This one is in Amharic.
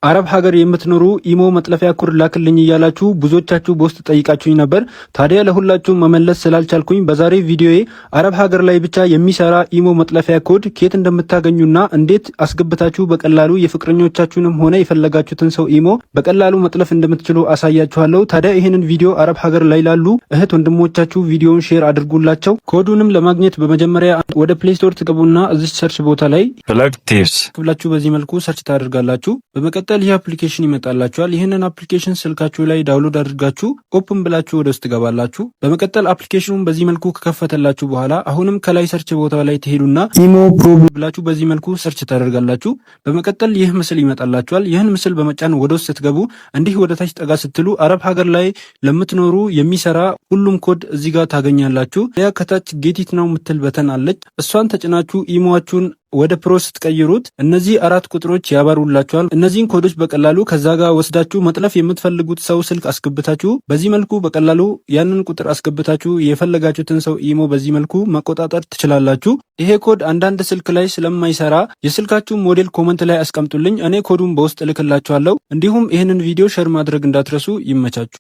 አረብ ሀገር የምትኖሩ ኢሞ መጥለፊያ ኮድ ላክልኝ እያላችሁ ብዙዎቻችሁ በውስጥ ጠይቃችሁኝ ነበር። ታዲያ ለሁላችሁም መመለስ ስላልቻልኩኝ በዛሬ ቪዲዮዬ አረብ ሀገር ላይ ብቻ የሚሰራ ኢሞ መጥለፊያ ኮድ ከየት እንደምታገኙና እንዴት አስገብታችሁ በቀላሉ የፍቅረኞቻችሁንም ሆነ የፈለጋችሁትን ሰው ኢሞ በቀላሉ መጥለፍ እንደምትችሉ አሳያችኋለሁ። ታዲያ ይህንን ቪዲዮ አረብ ሀገር ላይ ላሉ እህት ወንድሞቻችሁ ቪዲዮውን ሼር አድርጉላቸው። ኮዱንም ለማግኘት በመጀመሪያ ወደ ፕሌይ ስቶር ትገቡና እዚህ ሰርች ቦታ ላይ ፍለክቲቭስ ብላችሁ በዚህ መልኩ ሰርች ታደርጋላችሁ። በመቀጠል ይህ አፕሊኬሽን ይመጣላችኋል። ይህንን አፕሊኬሽን ስልካችሁ ላይ ዳውንሎድ አድርጋችሁ ኦፕን ብላችሁ ወደ ውስጥ ትገባላችሁ። በመቀጠል አፕሊኬሽኑን በዚህ መልኩ ከከፈተላችሁ በኋላ አሁንም ከላይ ሰርች ቦታ ላይ ትሄዱና ኢሞ ፕሮ ብላችሁ በዚህ መልኩ ሰርች ታደርጋላችሁ። በመቀጠል ይህ ምስል ይመጣላችኋል። ይህን ምስል በመጫን ወደ ውስጥ ስትገቡ እንዲህ ወደ ታች ጠጋ ስትሉ አረብ ሀገር ላይ ለምትኖሩ የሚሰራ ሁሉም ኮድ እዚህ ጋር ታገኛላችሁ። ያ ከታች ጌቲት ነው የምትል በተን አለች። እሷን ተጭናችሁ ኢሞአችሁን ወደ ፕሮ ስትቀይሩት እነዚህ 4 ቁጥሮች ያባሩላችኋል። እነዚህን ኮዶች በቀላሉ ከዛ ጋር ወስዳችሁ መጥለፍ የምትፈልጉት ሰው ስልክ አስገብታችሁ በዚህ መልኩ በቀላሉ ያንን ቁጥር አስገብታችሁ የፈለጋችሁትን ሰው ኢሞ በዚህ መልኩ መቆጣጠር ትችላላችሁ። ይሄ ኮድ አንዳንድ ስልክ ላይ ስለማይሰራ የስልካችሁ ሞዴል ኮመንት ላይ አስቀምጡልኝ፣ እኔ ኮዱን በውስጥ እልክላችኋለሁ። እንዲሁም ይህንን ቪዲዮ ሼር ማድረግ እንዳትረሱ። ይመቻችሁ።